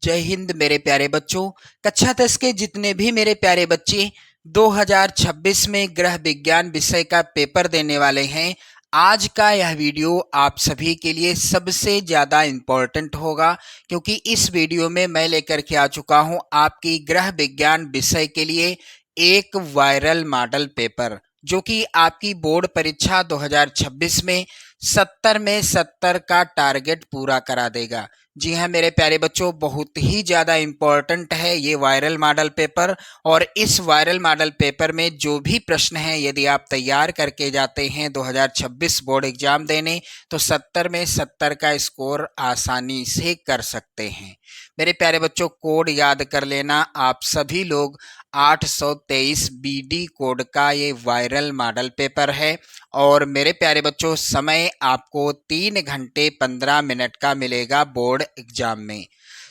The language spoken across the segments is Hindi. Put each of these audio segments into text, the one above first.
जय हिंद मेरे प्यारे बच्चों। कक्षा 10 के जितने भी मेरे प्यारे बच्चे 2026 में गृह विज्ञान विषय का पेपर देने वाले हैं, आज का यह वीडियो आप सभी के लिए सबसे ज़्यादा इम्पोर्टेंट होगा, क्योंकि इस वीडियो में मैं लेकर के आ चुका हूं आपकी गृह विज्ञान विषय के लिए एक वायरल मॉडल पेपर, जो कि आपकी बोर्ड परीक्षा 2026 में 70 में 70 का टारगेट पूरा करा देगा। जी हाँ मेरे प्यारे बच्चों, बहुत ही ज़्यादा इम्पोर्टेंट है ये वायरल मॉडल पेपर। और इस वायरल मॉडल पेपर में जो भी प्रश्न हैं, यदि आप तैयार करके जाते हैं 2026 बोर्ड एग्जाम देने, तो 70 में 70 का स्कोर आसानी से कर सकते हैं। मेरे प्यारे बच्चों, कोड याद कर लेना आप सभी लोग। 823 BD कोड का ये वायरल मॉडल पेपर है। और मेरे प्यारे बच्चों, समय आपको 3 घंटे 15 मिनट का मिलेगा बोर्ड एग्जाम में।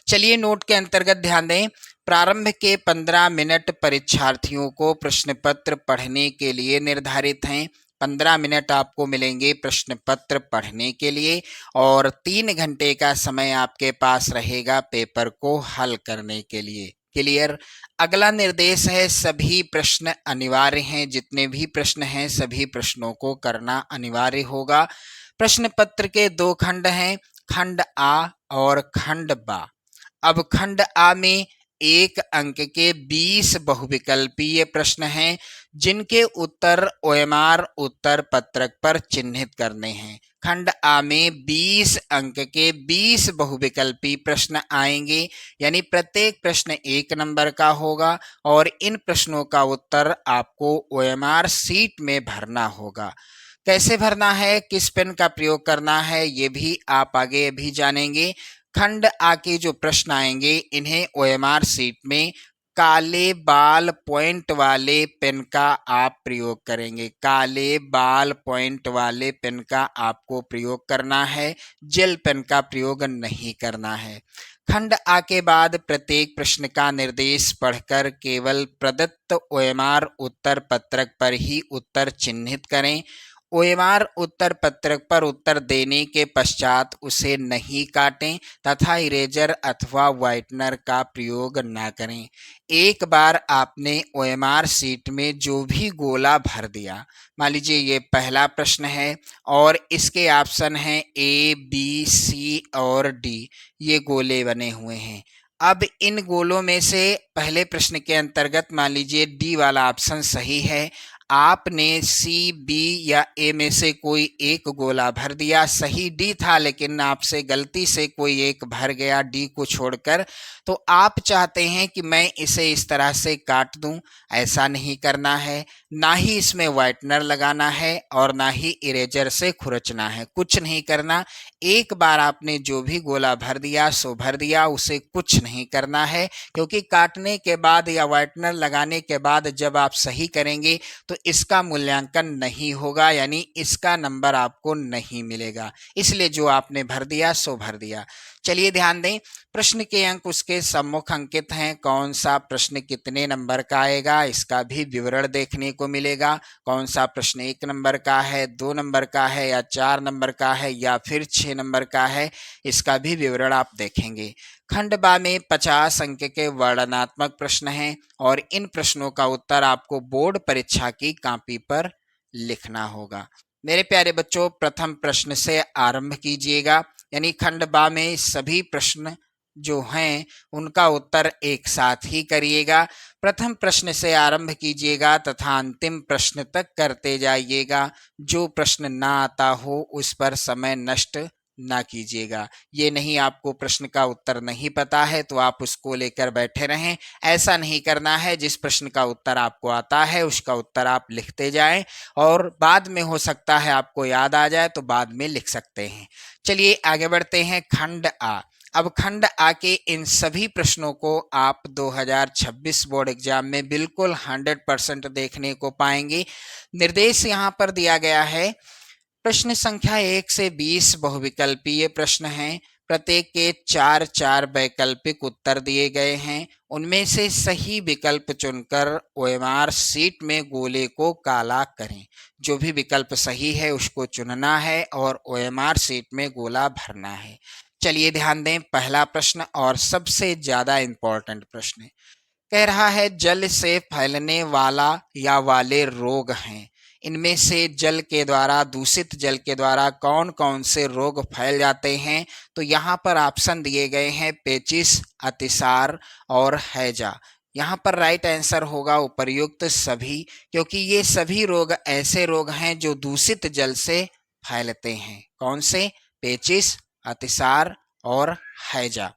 चलिए नोट के अंतर्गत ध्यान दें। प्रारंभ के 15 मिनट परीक्षार्थियों को प्रश्न पत्र पढ़ने के लिए निर्धारित हैं। 15 मिनट आपको मिलेंगे प्रश्न पत्र पढ़ने के लिए और 3 घंटे का समय आपके पास रहेगा पेपर को हल करने के लिए। क्लियर। अगला निर्देश है, सभी प्रश्न अनिवार्य हैं। जितने भी प्रश्न हैं सभी प्रश्नों को करना अनिवार्य होगा। प्रश्न पत्र के 2 खंड हैं, खंड आ और खंड बा। अब खंड आ में 1 अंक के 20 बहुविकल्पीय प्रश्न हैं, जिनके उत्तर OMR उत्तर पत्रक पर चिन्हित करने हैं। खंड आ में 20 अंक के 20 बहुविकल्पी प्रश्न आएंगे, यानी प्रत्येक प्रश्न 1 नंबर का होगा और इन प्रश्नों का उत्तर आपको OMR सीट में भरना होगा। कैसे भरना है, किस पेन का प्रयोग करना है, ये भी आप आगे अभी जानेंगे। खंड आ के जो प्रश्न आएंगे, इन्हें OMR सीट में काले बाल पॉइंट वाले पेन का आप प्रयोग करेंगे। काले बाल पॉइंट वाले पेन का आपको प्रयोग करना है, जेल पेन का प्रयोग नहीं करना है। खंड आ के बाद प्रत्येक प्रश्न का निर्देश पढ़कर केवल प्रदत्त OMR उत्तर पत्रक पर ही उत्तर चिन्हित करें। OMR उत्तर पत्रक पर उत्तर देने के पश्चात उसे नहीं काटें तथा इरेजर अथवा व्हाइटनर का प्रयोग न करें। एक बार आपने OMR सीट में जो भी गोला भर दिया, मान लीजिए ये पहला प्रश्न है और इसके ऑप्शन हैं A, B, C और D, ये गोले बने हुए हैं। अब इन गोलों में से पहले प्रश्न के अंतर्गत मान लीजिए D वाला ऑप्शन सही है, आपने C, B या A में से कोई एक गोला भर दिया। सही D था, लेकिन आपसे गलती से कोई एक भर गया D को छोड़कर, तो आप चाहते हैं कि मैं इसे इस तरह से काट दूं। ऐसा नहीं करना है, ना ही इसमें व्हाइटनर लगाना है और ना ही इरेजर से खुरचना है, कुछ नहीं करना। एक बार आपने जो भी गोला भर दिया सो भर दिया, उसे कुछ नहीं करना है, क्योंकि काटने के बाद या व्हाइटनर लगाने के बाद जब आप सही करेंगे तो इसका मूल्यांकन नहीं होगा, यानी इसका नंबर आपको नहीं मिलेगा। इसलिए जो आपने भर दिया सो भर दिया। चलिए ध्यान दें, प्रश्न के अंक उसके सम्मुख अंकित हैं। कौन सा प्रश्न कितने नंबर का आएगा, इसका भी विवरण देखने को मिलेगा। कौन सा प्रश्न 1 नंबर का है, 2 नंबर का है या 4 नंबर का है या फिर 6 नंबर का है, इसका भी विवरण आप देखेंगे। खंड बा में 50 अंक के वर्णनात्मक प्रश्न हैं और इन प्रश्नों का उत्तर आपको बोर्ड परीक्षा की कॉपी पर लिखना होगा। मेरे प्यारे बच्चों, प्रथम प्रश्न से आरंभ कीजिएगा, यानी खंड बा में सभी प्रश्न जो हैं उनका उत्तर एक साथ ही करिएगा। प्रथम प्रश्न से आरंभ कीजिएगा तथा अंतिम प्रश्न तक करते जाइएगा। जो प्रश्न ना आता हो उस पर समय नष्ट ना कीजिएगा। ये नहीं आपको प्रश्न का उत्तर नहीं पता है तो आप उसको लेकर बैठे रहें, ऐसा नहीं करना है। जिस प्रश्न का उत्तर आपको आता है उसका उत्तर आप लिखते जाएं और बाद में हो सकता है आपको याद आ जाए तो बाद में लिख सकते हैं। चलिए आगे बढ़ते हैं। खंड आ। अब खंड आ के इन सभी प्रश्नों को आप 2026 बोर्ड एग्जाम में बिल्कुल 100% देखने को पाएंगे। निर्देश यहाँ पर दिया गया है। प्रश्न संख्या 1 से 20 बहुविकल्पीय प्रश्न हैं। प्रत्येक के 4-4 वैकल्पिक उत्तर दिए गए हैं। उनमें से सही विकल्प चुनकर OMR सीट में गोले को काला करें। जो भी विकल्प सही है उसको चुनना है और OMR सीट में गोला भरना है। चलिए ध्यान दें, पहला प्रश्न और सबसे ज्यादा इंपॉर्टेंट प्रश्न कह रहा है जल से फैलने वाला या वाले रोग हैं। इनमें से जल के द्वारा, दूषित जल के द्वारा कौन कौन से रोग फैल जाते हैं? तो यहाँ पर ऑप्शन दिए गए हैं पेचिश, अतिसार और हैजा। यहाँ पर राइट आंसर होगा उपर्युक्त सभी, क्योंकि ये सभी रोग ऐसे रोग हैं जो दूषित जल से फैलते हैं। कौन से? पेचिश, अतिसार और हैजा।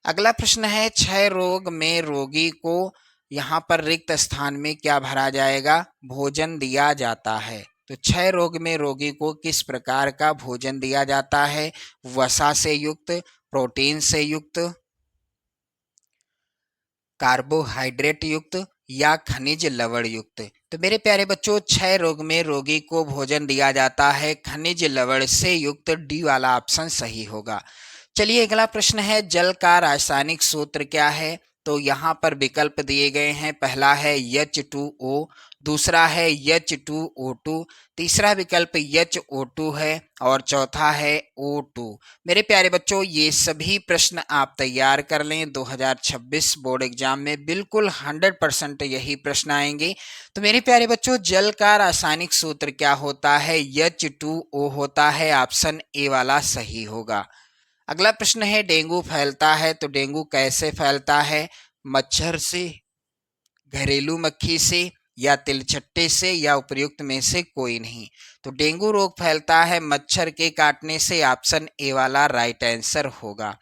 अगला प्रश्न है क्षय रोग में रोगी को यहाँ पर रिक्त स्थान में क्या भरा जाएगा? भोजन दिया जाता है। तो क्षय रोग में रोगी को किस प्रकार का भोजन दिया जाता है? वसा से युक्त, प्रोटीन से युक्त, कार्बोहाइड्रेट युक्त या खनिज लवण युक्त। तो मेरे प्यारे बच्चों, क्षय रोग में रोगी को भोजन दिया जाता है खनिज लवण से युक्त। डी वाला ऑप्शन सही होगा। चलिए अगला प्रश्न है जल का रासायनिक सूत्र क्या है? तो यहाँ पर विकल्प दिए गए हैं। पहला है H2O, दूसरा है H2O2, तीसरा विकल्प HO2 है और चौथा है O2। मेरे प्यारे बच्चों, ये सभी प्रश्न आप तैयार कर लें। 2026 बोर्ड एग्जाम में बिल्कुल 100% यही प्रश्न आएंगे। तो मेरे प्यारे बच्चों, जल का रासायनिक सूत्र क्या होता है? H2O होता है। ऑप्शन ए वाला सही होगा। अगला प्रश्न है डेंगू फैलता है तो डेंगू कैसे फैलता है? मच्छर से, घरेलू मक्खी से या तिलछट्टे से या उपर्युक्त में से कोई नहीं। तो डेंगू रोग फैलता है मच्छर के काटने से। ऑप्शन ए वाला राइट आंसर होगा।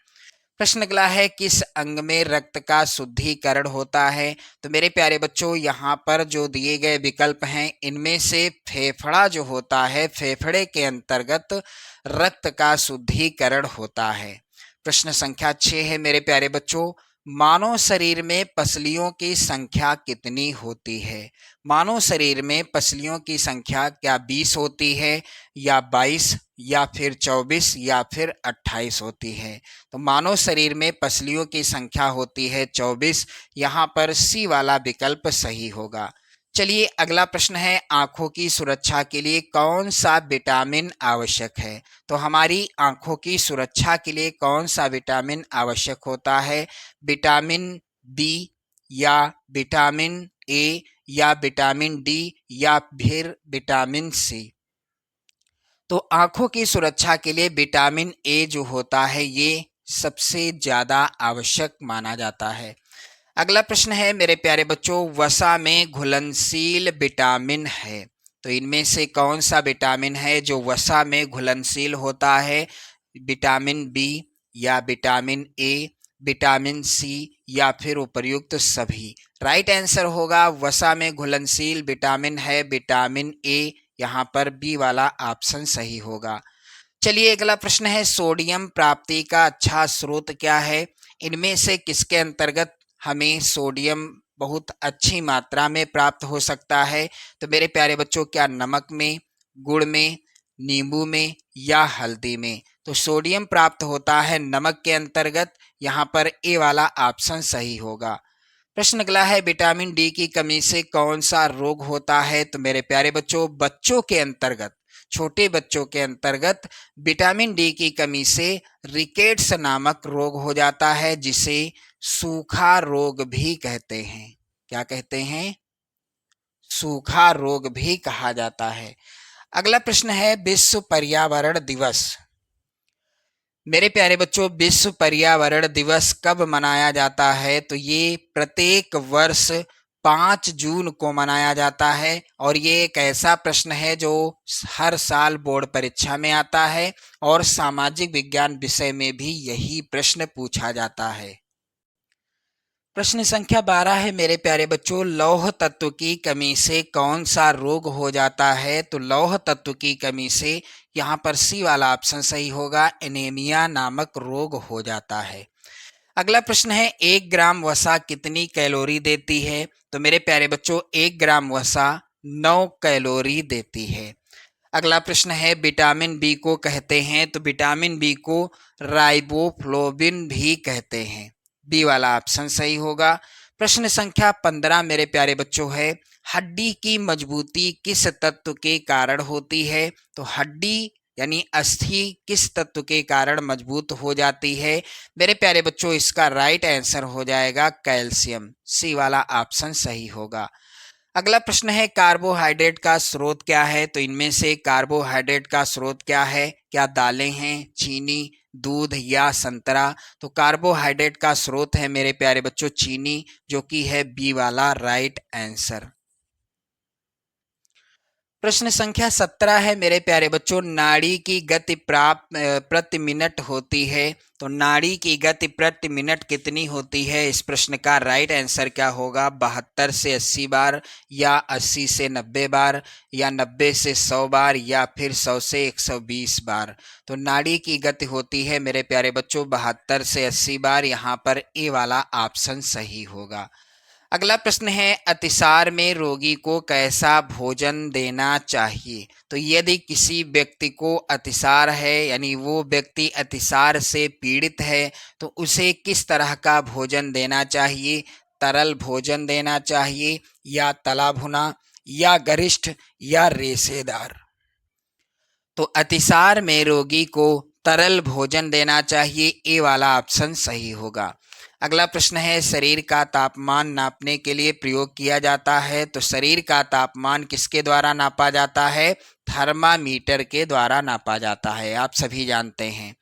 प्रश्न अगला है किस अंग में रक्त का शुद्धिकरण होता है? तो मेरे प्यारे बच्चों, यहाँ पर जो दिए गए विकल्प हैं इनमें से फेफड़ा जो होता है, फेफड़े के अंतर्गत रक्त का शुद्धिकरण होता है। प्रश्न संख्या 6 है मेरे प्यारे बच्चों, मानव शरीर में पसलियों की संख्या कितनी होती है? मानव शरीर में पसलियों की संख्या क्या 20 होती है या 22 या फिर 24 या फिर 28 होती है? तो मानव शरीर में पसलियों की संख्या होती है 24। यहाँ पर सी वाला विकल्प सही होगा। चलिए अगला प्रश्न है आंखों की सुरक्षा के लिए कौन सा विटामिन आवश्यक है? तो हमारी आंखों की सुरक्षा के लिए कौन सा विटामिन आवश्यक होता है? विटामिन बी या विटामिन ए या विटामिन डी या फिर विटामिन सी? तो आंखों की सुरक्षा के लिए विटामिन ए जो होता है ये सबसे ज्यादा आवश्यक माना जाता है। अगला प्रश्न है मेरे प्यारे बच्चों, वसा में घुलनशील विटामिन है। तो इनमें से कौन सा विटामिन है जो वसा में घुलनशील होता है? विटामिन बी या विटामिन ए, विटामिन सी या फिर उपर्युक्त सभी? राइट आंसर होगा वसा में घुलनशील विटामिन है विटामिन ए। यहाँ पर बी वाला ऑप्शन सही होगा। चलिए अगला प्रश्न है सोडियम प्राप्ति का अच्छा स्रोत क्या है? इनमें से किसके अंतर्गत हमें सोडियम बहुत अच्छी मात्रा में प्राप्त हो सकता है? तो मेरे प्यारे बच्चों, क्या नमक में, गुड़ में, नींबू में या हल्दी में? तो सोडियम प्राप्त होता है नमक के अंतर्गत। यहाँ पर ए वाला ऑप्शन सही होगा। प्रश्न अगला है विटामिन डी की कमी से कौन सा रोग होता है? तो मेरे प्यारे बच्चों, बच्चों के अंतर्गत, छोटे बच्चों के अंतर्गत विटामिन डी की कमी से रिकेट्स नामक रोग हो जाता है, जिसे सूखा रोग भी कहते हैं। क्या कहते हैं? सूखा रोग भी कहा जाता है। अगला प्रश्न है विश्व पर्यावरण दिवस। मेरे प्यारे बच्चों, विश्व पर्यावरण दिवस कब मनाया जाता है? तो ये प्रत्येक वर्ष 5 जून को मनाया जाता है और ये एक ऐसा प्रश्न है जो हर साल बोर्ड परीक्षा में आता है और सामाजिक विज्ञान विषय में भी यही प्रश्न पूछा जाता है। प्रश्न संख्या 12 है मेरे प्यारे बच्चों, लौह तत्व की कमी से कौन सा रोग हो जाता है? तो लौह तत्व की कमी से यहाँ पर सी वाला ऑप्शन सही होगा, एनीमिया नामक रोग हो जाता है। अगला प्रश्न है 1 ग्राम वसा कितनी कैलोरी देती है? तो मेरे प्यारे बच्चों, 1 ग्राम वसा 9 कैलोरी देती है। अगला प्रश्न है विटामिन बी को कहते हैं? तो विटामिन बी को राइबोफ्लोविन भी कहते हैं। बी वाला ऑप्शन सही होगा। प्रश्न संख्या 15 मेरे प्यारे बच्चों है, हड्डी की मजबूती किस तत्व के कारण होती है? तो हड्डी यानी अस्थि किस तत्व के कारण मजबूत हो जाती है? मेरे प्यारे बच्चों, इसका राइट आंसर हो जाएगा कैल्शियम। सी वाला ऑप्शन सही होगा। अगला प्रश्न है कार्बोहाइड्रेट का स्रोत क्या है? तो इनमें से कार्बोहाइड्रेट का स्रोत क्या है? क्या दालें हैं, चीनी, दूध या संतरा? तो कार्बोहाइड्रेट का स्रोत है मेरे प्यारे बच्चों चीनी, जो कि है बी वाला राइट आंसर। प्रश्न संख्या 17 है मेरे प्यारे बच्चों, नाड़ी की गति प्रति मिनट होती है। तो नाड़ी की गति प्रति मिनट कितनी होती है? इस प्रश्न का राइट आंसर क्या होगा? 72 से 80 बार, या 80 से 90 बार, या 90 से 100 बार, या फिर 100 से 120 बार। तो नाड़ी की गति होती है मेरे प्यारे बच्चों 72 से 80 बार। यहाँ पर ए वाला ऑप्शन सही होगा। अगला प्रश्न है अतिसार में रोगी को कैसा भोजन देना चाहिए? तो यदि किसी व्यक्ति को अतिसार है, यानी वो व्यक्ति अतिसार से पीड़ित है, तो उसे किस तरह का भोजन देना चाहिए? तरल भोजन देना चाहिए, या तला भुना, या गरिष्ठ, या रेशेदार? तो अतिसार में रोगी को तरल भोजन देना चाहिए, ए वाला ऑप्शन सही होगा। अगला प्रश्न है शरीर का तापमान नापने के लिए प्रयोग किया जाता है। तो शरीर का तापमान किसके द्वारा नापा जाता है? थर्मामीटर के द्वारा नापा जाता है, आप सभी जानते हैं।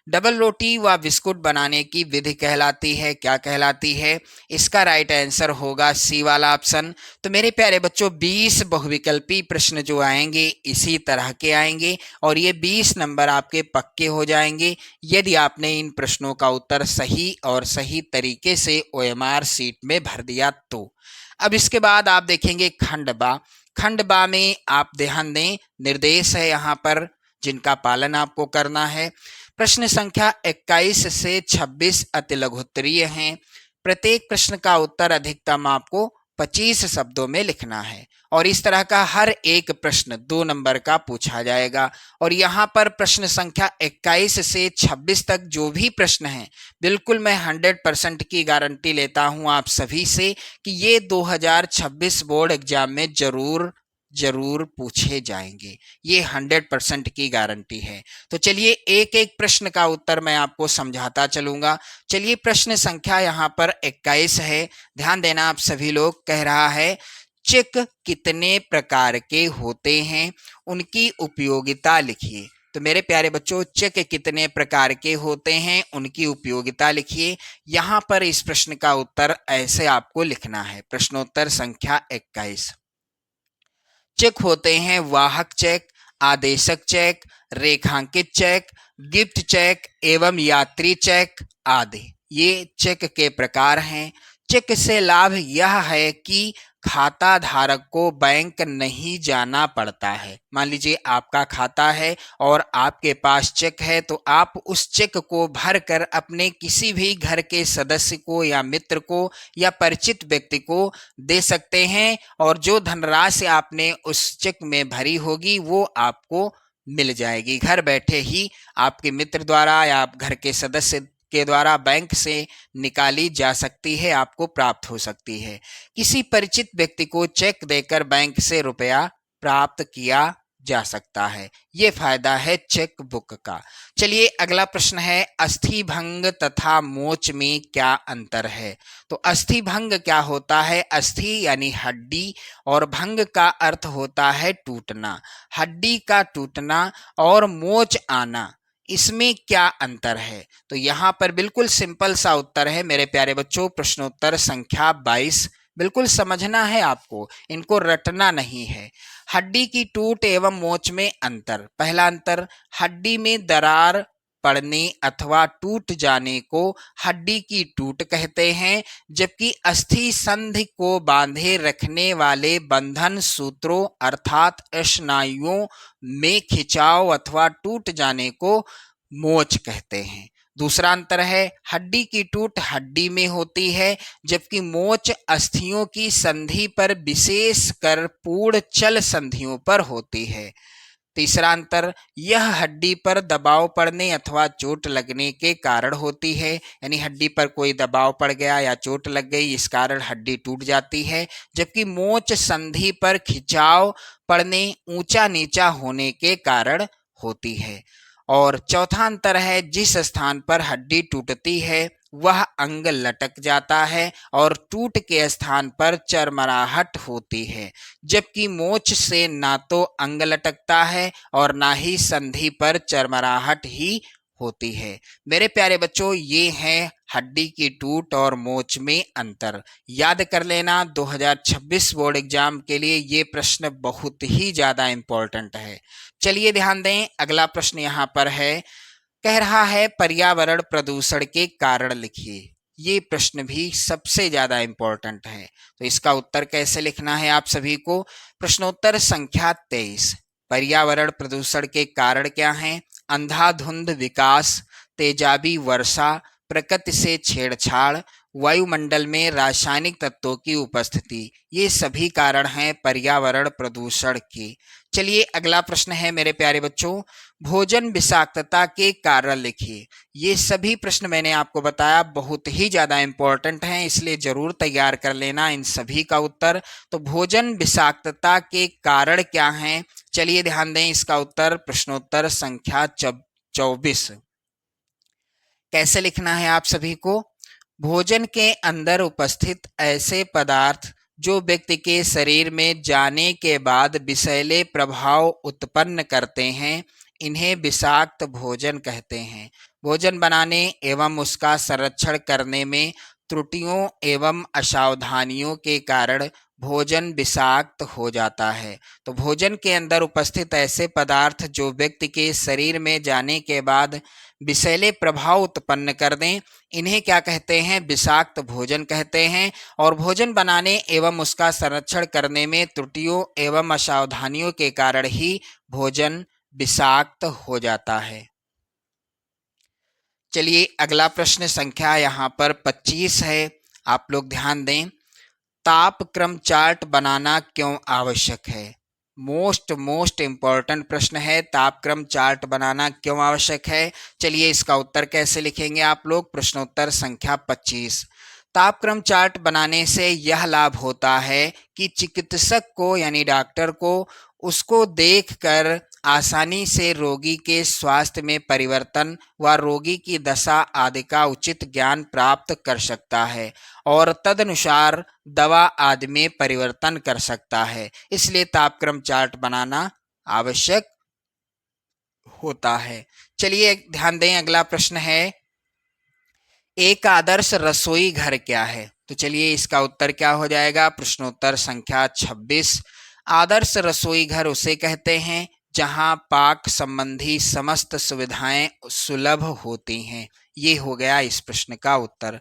डबल रोटी व बिस्कुट बनाने की विधि कहलाती है, क्या कहलाती है? इसका राइट आंसर होगा सी वाला ऑप्शन। तो मेरे प्यारे बच्चों 20 बहुविकल्पी प्रश्न जो आएंगे इसी तरह के आएंगे, और ये 20 नंबर आपके पक्के हो जाएंगे यदि आपने इन प्रश्नों का उत्तर सही और सही तरीके से ओएमआर सीट में भर दिया तो। अब इसके बाद आप देखेंगे खंडबा। खंडबा में आप ध्यान दें, निर्देश है यहाँ पर जिनका पालन आपको करना है। प्रश्न संख्या 21 से 26 अति लघुत्तरीय हैं। प्रत्येक प्रश्न का उत्तर अधिकतम आपको 25 शब्दों में लिखना है, और इस तरह का हर एक प्रश्न 2 नंबर का पूछा जाएगा। और यहाँ पर प्रश्न संख्या 21 से 26 तक जो भी प्रश्न हैं, बिल्कुल मैं 100% की गारंटी लेता हूँ आप सभी से कि ये 2026 बोर्ड एग्जाम में जरूर पूछे जाएंगे। ये 100% की गारंटी है। तो चलिए एक एक प्रश्न का उत्तर मैं आपको समझाता चलूंगा। चलिए प्रश्न संख्या यहाँ पर 21 है, ध्यान देना आप सभी लोग। कह रहा है चेक कितने प्रकार के होते हैं, उनकी उपयोगिता लिखिए। तो मेरे प्यारे बच्चों चेक कितने प्रकार के होते हैं, उनकी उपयोगिता लिखिए। यहाँ पर इस प्रश्न का उत्तर ऐसे आपको लिखना है। प्रश्नोत्तर संख्या 21। चेक होते हैं वाहक चेक, आदेशक चेक, रेखांकित चेक, गिफ्ट चेक एवं यात्री चेक आदि। ये चेक के प्रकार हैं। चेक से लाभ यह है कि खाता धारक को बैंक नहीं जाना पड़ता है। मान लीजिए आपका खाता है और आपके पास चेक है, तो आप उस चेक को भर कर अपने किसी भी घर के सदस्य को या मित्र को या परिचित व्यक्ति को दे सकते हैं, और जो धनराशि आपने उस चेक में भरी होगी वो आपको मिल जाएगी। घर बैठे ही आपके मित्र द्वारा या आप घर के सदस्य के द्वारा बैंक से निकाली जा सकती है, आपको प्राप्त हो सकती है। किसी परिचित व्यक्ति को चेक देकर बैंक से रुपया प्राप्त किया जा सकता है। ये फायदा है चेक बुक का। चलिए अगला प्रश्न है अस्थि भंग तथा मोच में क्या अंतर है? तो अस्थि भंग क्या होता है? अस्थि यानी हड्डी, और भंग का अर्थ होता है टूटना। हड्डी का टूटना और मोच आना, इसमें क्या अंतर है? तो यहाँ पर बिल्कुल सिंपल सा उत्तर है मेरे प्यारे बच्चों। प्रश्नोत्तर संख्या 22। बिल्कुल समझना है आपको, इनको रटना नहीं है। हड्डी की टूट एवं मोच में अंतर। पहला अंतर, हड्डी में दरार पड़ने अथवा टूट जाने को हड्डी की टूट कहते हैं, जबकि अस्थि संधि को बांधे रखने वाले बंधन सूत्रों अर्थात स्नायुओं में खिंचाव अथवा टूट जाने को मोच कहते हैं। दूसरा अंतर है, हड्डी की टूट हड्डी में होती है, जबकि मोच अस्थियों की संधि पर, विशेषकर पूर्ण चल संधियों पर होती है। तीसरा अंतर, यह हड्डी पर दबाव पड़ने अथवा चोट लगने के कारण होती है, यानी हड्डी पर कोई दबाव पड़ गया या चोट लग गई, इस कारण हड्डी टूट जाती है। जबकि मोच संधि पर खिंचाव पड़ने, ऊंचा नीचा होने के कारण होती है। और चौथा अंतर है, जिस स्थान पर हड्डी टूटती है वह अंग लटक जाता है और टूट के स्थान पर चरमराहट होती है, जबकि मोच से ना तो अंग लटकता है और ना ही संधि पर चरमराहट ही होती है। मेरे प्यारे बच्चों, ये है हड्डी की टूट और मोच में अंतर। याद कर लेना, 2026 बोर्ड एग्जाम के लिए ये प्रश्न बहुत ही ज्यादा इंपॉर्टेंट है। चलिए ध्यान दें, अगला प्रश्न यहाँ पर है, कह रहा है पर्यावरण प्रदूषण के कारण लिखिए। ये प्रश्न भी सबसे ज्यादा इंपॉर्टेंट है, तो इसका उत्तर कैसे लिखना है आप सभी को। प्रश्नोत्तर संख्या 23, पर्यावरण प्रदूषण के कारण क्या हैं? अंधाधुंध विकास, तेजाबी वर्षा, प्रकृति से छेड़छाड़, वायुमंडल में रासायनिक तत्वों की उपस्थिति, ये सभी कारण हैं पर्यावरण प्रदूषण के। चलिए अगला प्रश्न है मेरे प्यारे बच्चों, भोजन विषाक्तता के कारण लिखिए। ये सभी प्रश्न मैंने आपको बताया बहुत ही ज्यादा इंपॉर्टेंट हैं, इसलिए जरूर तैयार कर लेना इन सभी का उत्तर। तो भोजन विषाक्तता के कारण क्या हैं? चलिए ध्यान दें, इसका उत्तर प्रश्नोत्तर संख्या 24। कैसे लिखना है आप सभी को? भोजन के अंदर उपस्थित ऐसे पदार्थ जो व्यक्ति के शरीर में जाने के बाद विषैले प्रभाव उत्पन्न करते हैं, इन्हें विषाक्त भोजन कहते हैं। भोजन बनाने एवं उसका संरक्षण करने में त्रुटियों एवं असावधानियों के कारण भोजन विषाक्त हो जाता है। तो भोजन के अंदर उपस्थित ऐसे पदार्थ जो व्यक्ति के शरीर में जाने के बाद विषैले प्रभाव उत्पन्न कर दें, इन्हें क्या कहते हैं? विषाक्त भोजन कहते हैं। और भोजन बनाने एवं उसका संरक्षण करने में त्रुटियों एवं असावधानियों के कारण ही भोजन विषाक्त हो जाता है। चलिए अगला प्रश्न संख्या यहाँ पर 25 है, आप लोग ध्यान दें। तापक्रम चार्ट बनाना क्यों आवश्यक है? मोस्ट इम्पॉर्टेंट प्रश्न है, तापक्रम चार्ट बनाना क्यों आवश्यक है। चलिए इसका उत्तर कैसे लिखेंगे आप लोग? प्रश्नोत्तर संख्या 25। तापक्रम चार्ट बनाने से यह लाभ होता है कि चिकित्सक को यानी डॉक्टर को उसको देखकर आसानी से रोगी के स्वास्थ्य में परिवर्तन व रोगी की दशा आदि का उचित ज्ञान प्राप्त कर सकता है और तदनुसार दवा आदि में परिवर्तन कर सकता है। इसलिए तापक्रम चार्ट बनाना आवश्यक होता है। चलिए ध्यान दें, अगला प्रश्न है, एक आदर्श रसोई घर क्या है? तो चलिए इसका उत्तर क्या हो जाएगा? प्रश्नोत्तर संख्या 26। आदर्श रसोई घर उसे कहते हैं जहां पाक संबंधी समस्त सुविधाएं सुलभ होती हैं। ये हो गया इस प्रश्न का उत्तर।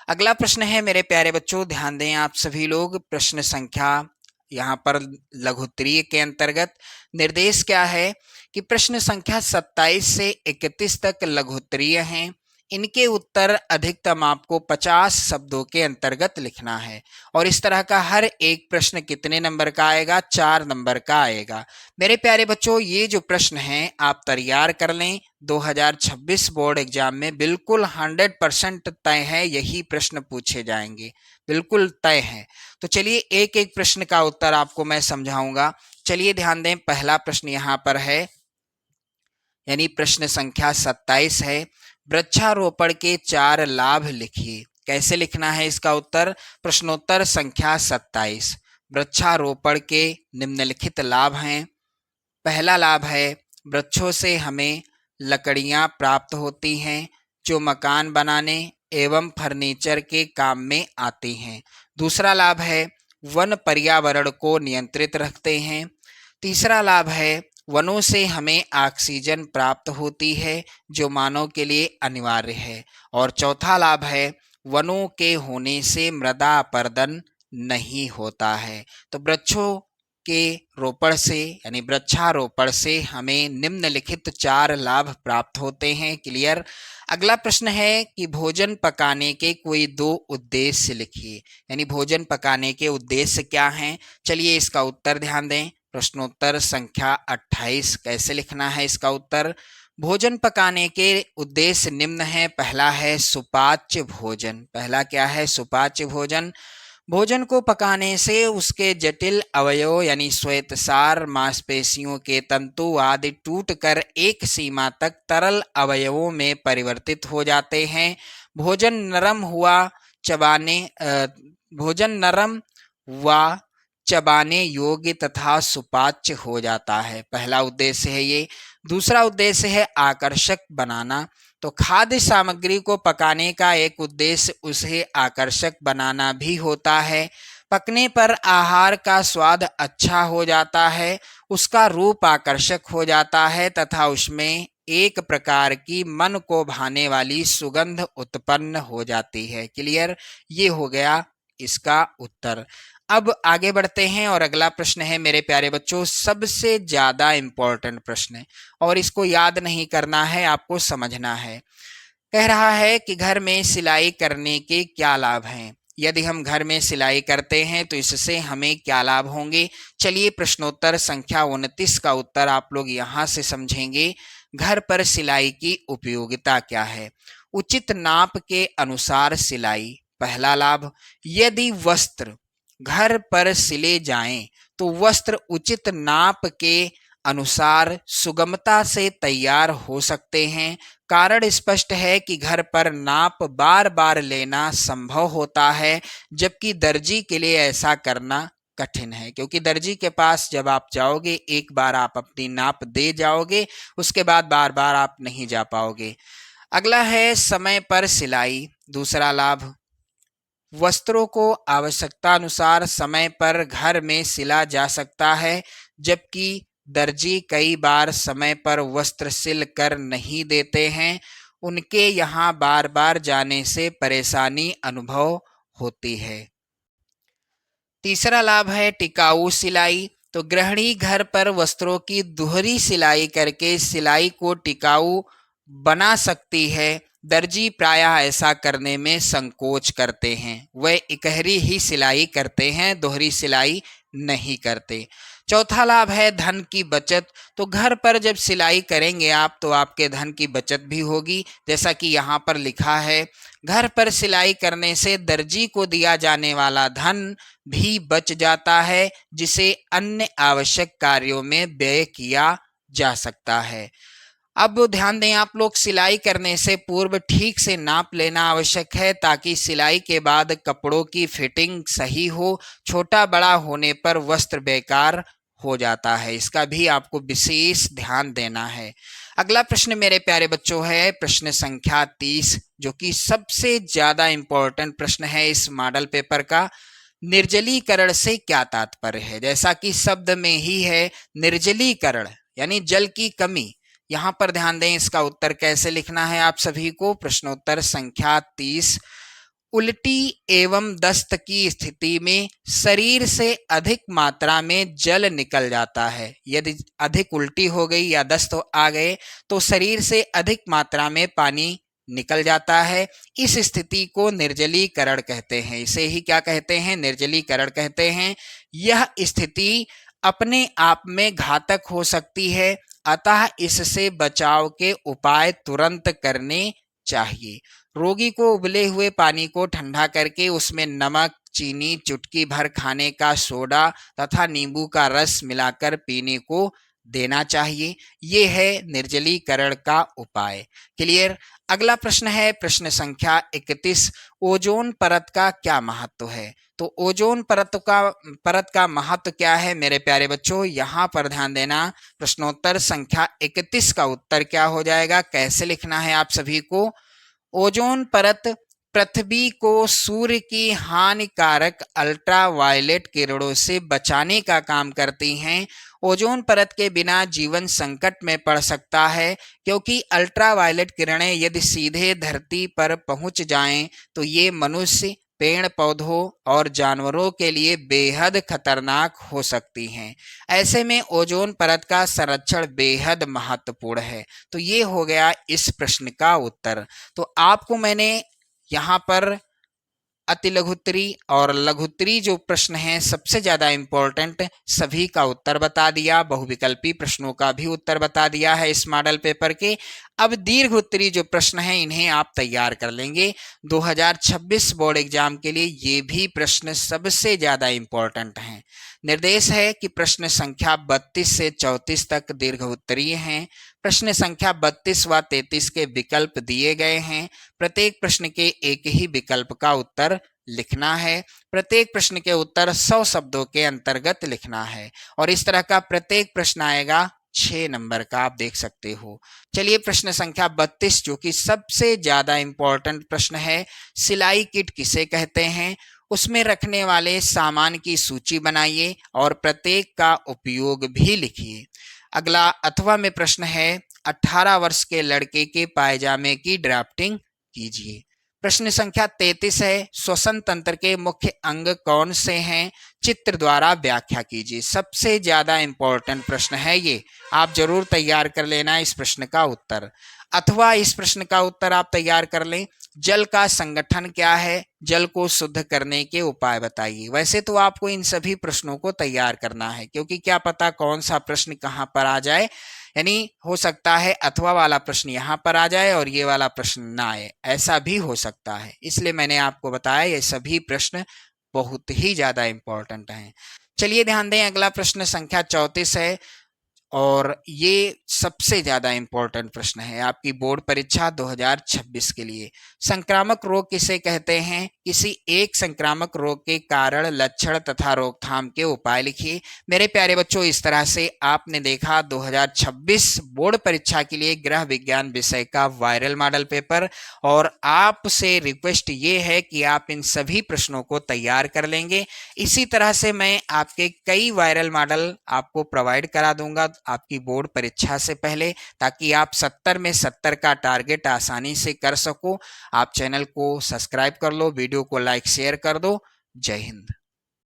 अगला प्रश्न है मेरे प्यारे बच्चों, ध्यान दें आप सभी लोग। प्रश्न संख्या यहाँ पर लघुत्तरीय के अंतर्गत निर्देश क्या है कि प्रश्न संख्या 27 से 31 तक लघुत्तरीय हैं। इनके उत्तर अधिकतम आपको 50 शब्दों के अंतर्गत लिखना है और इस तरह का हर एक प्रश्न कितने नंबर का आएगा? 4 नंबर का आएगा। मेरे प्यारे बच्चों, ये जो प्रश्न हैं आप तैयार कर लें, 2026 बोर्ड एग्जाम में बिल्कुल 100% तय है यही प्रश्न पूछे जाएंगे, बिल्कुल तय है। तो चलिए एक एक प्रश्न का उत्तर आपको मैं समझाऊंगा। चलिए ध्यान दें, पहला प्रश्न यहाँ पर है, यानी प्रश्न संख्या 27 है, वृक्षारोपण के 4 लाभ लिखिए। कैसे लिखना है इसका उत्तर? प्रश्नोत्तर संख्या 27। वृक्षारोपण के निम्नलिखित लाभ हैं। पहला लाभ है, वृक्षों से हमें लकड़ियां प्राप्त होती हैं जो मकान बनाने एवं फर्नीचर के काम में आती हैं। दूसरा लाभ है, वन पर्यावरण को नियंत्रित रखते हैं। तीसरा लाभ है, वनों से हमें ऑक्सीजन प्राप्त होती है जो मानव के लिए अनिवार्य है। और चौथा लाभ है, वनों के होने से मृदा अपरदन नहीं होता है। तो वृक्षों के रोपण से यानी वृक्षारोपण से हमें निम्नलिखित 4 लाभ प्राप्त होते हैं। क्लियर? अगला प्रश्न है कि भोजन पकाने के कोई 2 उद्देश्य लिखिए, यानी भोजन पकाने के उद्देश्य क्या हैं। चलिए इसका उत्तर ध्यान दें। प्रश्नोत्तर संख्या 28। कैसे लिखना है इसका उत्तर? भोजन पकाने के उद्देश्य निम्न है। पहला है सुपाच्य भोजन। पहला क्या है? सुपाच्य भोजन। भोजन को पकाने से उसके जटिल अवयव यानी श्वेतसार, मांसपेशियों के तंतु आदि टूटकर एक सीमा तक तरल अवयवों में परिवर्तित हो जाते हैं। भोजन नरम हुआ चबाने भोजन नरम व चबाने योग्य तथा सुपाच्य हो जाता है। पहला उद्देश्य है ये। दूसरा उद्देश्य है आकर्षक बनाना। तो खाद्य सामग्री को पकाने का एक उद्देश्य उसे आकर्षक बनाना भी होता है। पकने पर आहार का स्वाद अच्छा हो जाता है, उसका रूप आकर्षक हो जाता है तथा उसमें एक प्रकार की मन को भाने वाली सुगंध उत्पन्न हो जाती है। क्लियर? ये हो गया इसका उत्तर। अब आगे बढ़ते हैं और अगला प्रश्न है मेरे प्यारे बच्चों, सबसे ज्यादा इंपॉर्टेंट प्रश्न है और इसको याद नहीं करना है, आपको समझना है। कह रहा है कि घर में सिलाई करने के क्या लाभ हैं। यदि हम घर में सिलाई करते हैं तो इससे हमें क्या लाभ होंगे। चलिए प्रश्नोत्तर संख्या 29 का उत्तर आप लोग यहाँ से समझेंगे। घर पर सिलाई की उपयोगिता क्या है। उचित नाप के अनुसार सिलाई। पहला लाभ, यदि वस्त्र घर पर सिले जाएं तो वस्त्र उचित नाप के अनुसार सुगमता से तैयार हो सकते हैं। कारण स्पष्ट है कि घर पर नाप बार बार लेना संभव होता है, जबकि दर्जी के लिए ऐसा करना कठिन है, क्योंकि दर्जी के पास जब आप जाओगे एक बार आप अपनी नाप दे जाओगे, उसके बाद बार बार आप नहीं जा पाओगे। अगला है समय पर सिलाई। दूसरा लाभ, वस्त्रों को आवश्यकता अनुसार समय पर घर में सिला जा सकता है, जबकि दर्जी कई बार समय पर वस्त्र सिल कर नहीं देते हैं। उनके यहाँ बार बार जाने से परेशानी अनुभव होती है। तीसरा लाभ है टिकाऊ सिलाई। तो गृहिणी घर पर वस्त्रों की दोहरी सिलाई करके सिलाई को टिकाऊ बना सकती है। दर्जी प्रायः ऐसा करने में संकोच करते हैं, वह इकहरी ही सिलाई करते हैं, दोहरी सिलाई नहीं करते। चौथा लाभ है धन की बचत। तो घर पर जब सिलाई करेंगे आप तो आपके धन की बचत भी होगी, जैसा कि यहाँ पर लिखा है, घर पर सिलाई करने से दर्जी को दिया जाने वाला धन भी बच जाता है, जिसे अन्य आवश्यक कार्यों में व्यय किया जा सकता है। अब ध्यान दें आप लोग, सिलाई करने से पूर्व ठीक से नाप लेना आवश्यक है ताकि सिलाई के बाद कपड़ों की फिटिंग सही हो। छोटा बड़ा होने पर वस्त्र बेकार हो जाता है, इसका भी आपको विशेष ध्यान देना है। अगला प्रश्न मेरे प्यारे बच्चों है प्रश्न संख्या 30, जो कि सबसे ज्यादा इंपॉर्टेंट प्रश्न है इस मॉडल पेपर का। निर्जलीकरण से क्या तात्पर्य है। जैसा कि शब्द में ही है, निर्जलीकरण यानी जल की कमी। यहाँ पर ध्यान दें, इसका उत्तर कैसे लिखना है आप सभी को। प्रश्नोत्तर संख्या 30, उल्टी एवं दस्त की स्थिति में शरीर से अधिक मात्रा में जल निकल जाता है। यदि अधिक उल्टी हो गई या दस्त आ गए तो शरीर से अधिक मात्रा में पानी निकल जाता है। इस स्थिति को निर्जलीकरण कहते हैं। इसे ही क्या कहते हैं, निर्जलीकरण कहते हैं। यह स्थिति अपने आप में घातक हो सकती है, अतः इससे बचाव के उपाय तुरंत करने चाहिए। रोगी को उबले हुए पानी को ठंडा करके उसमें नमक, चीनी, चुटकी भर खाने का सोडा तथा नींबू का रस मिलाकर पीने को देना चाहिए। ये है निर्जलीकरण का उपाय। क्लियर? अगला प्रश्न है प्रश्न संख्या 31, ओजोन परत का क्या महत्व है। तो ओजोन परत का महत्व क्या है मेरे प्यारे बच्चों, यहाँ पर ध्यान देना। प्रश्नोत्तर संख्या 31 का उत्तर क्या हो जाएगा, कैसे लिखना है आप सभी को। ओजोन परत पृथ्वी को सूर्य की हानिकारक अल्ट्रावायलेट किरणों से बचाने का काम करती हैं। ओजोन परत के बिना जीवन संकट में पड़ सकता है, क्योंकि अल्ट्रावायलेट किरणें यदि सीधे धरती पर पहुंच जाएं तो ये मनुष्य, पेड़ पौधों और जानवरों के लिए बेहद खतरनाक हो सकती हैं। ऐसे में ओजोन परत का संरक्षण बेहद महत्वपूर्ण है। तो ये हो गया इस प्रश्न का उत्तर। तो आपको मैंने यहाँ पर अति लघुत्तरी और लघुत्तरी जो प्रश्न हैं सबसे ज़्यादा इम्पोर्टेंट, सभी का उत्तर बता दिया, बहुविकल्पी प्रश्नों का भी उत्तर बता दिया है इस मॉडल पेपर के। अब दीर्घ उत्तरी जो प्रश्न हैं इन्हें आप तैयार कर लेंगे 2026 बोर्ड एग्जाम के लिए। ये भी प्रश्न सबसे ज़्यादा इम्पोर्टेंट हैं। निर्देश है कि प्रश्न संख्या 32 से 34 तक दीर्घ उत्तरीय हैं। प्रश्न संख्या 32 व 33 के विकल्प दिए गए हैं। प्रत्येक प्रश्न के एक ही विकल्प का उत्तर लिखना है। प्रत्येक प्रश्न के उत्तर 100 शब्दों के अंतर्गत लिखना है और इस तरह का प्रत्येक प्रश्न आएगा 6 नंबर का, आप देख सकते हो। चलिए प्रश्न संख्या 32 जो कि सबसे ज्यादा इंपॉर्टेंट प्रश्न है, सिलाई किट किसे कहते हैं, उसमें रखने वाले सामान की सूची बनाइए और प्रत्येक का उपयोग भी लिखिए। अगला अथवा में प्रश्न है, 18 वर्ष के लड़के के पायजामे की ड्राफ्टिंग कीजिए। प्रश्न संख्या 33 है, श्वसन तंत्र के मुख्य अंग कौन से हैं, चित्र द्वारा व्याख्या कीजिए। सबसे ज्यादा इंपॉर्टेंट प्रश्न है ये, आप जरूर तैयार कर लेना इस प्रश्न का उत्तर। अथवा इस प्रश्न का उत्तर आप तैयार कर लें, जल का संगठन क्या है, जल को शुद्ध करने के उपाय बताइए। वैसे तो आपको इन सभी प्रश्नों को तैयार करना है क्योंकि क्या पता कौन सा प्रश्न कहां पर आ जाए, यानी हो सकता है अथवा वाला प्रश्न यहाँ पर आ जाए और ये वाला प्रश्न ना आए, ऐसा भी हो सकता है। इसलिए मैंने आपको बताया ये सभी प्रश्न बहुत ही ज्यादा इंपॉर्टेंट हैं। चलिए ध्यान दें, अगला प्रश्न संख्या 34 है और ये सबसे ज्यादा इंपॉर्टेंट प्रश्न है आपकी बोर्ड परीक्षा 2026 के लिए। संक्रामक रोग किसे कहते हैं, किसी एक संक्रामक रोग के कारण, लक्षण तथा रोकथाम के उपाय लिखिए। मेरे प्यारे बच्चों, इस तरह से आपने देखा 2026 बोर्ड परीक्षा के लिए गृह विज्ञान विषय का वायरल मॉडल पेपर और आपसे रिक्वेस्ट ये है कि आप इन सभी प्रश्नों को तैयार कर लेंगे। इसी तरह से मैं आपके कई वायरल मॉडल आपको प्रोवाइड करा दूंगा आपकी बोर्ड परीक्षा से पहले, ताकि आप 70 में 70 का टारगेट आसानी से कर सको। आप चैनल को सब्सक्राइब कर लो, वीडियो को लाइक शेयर कर दो। जय हिंद।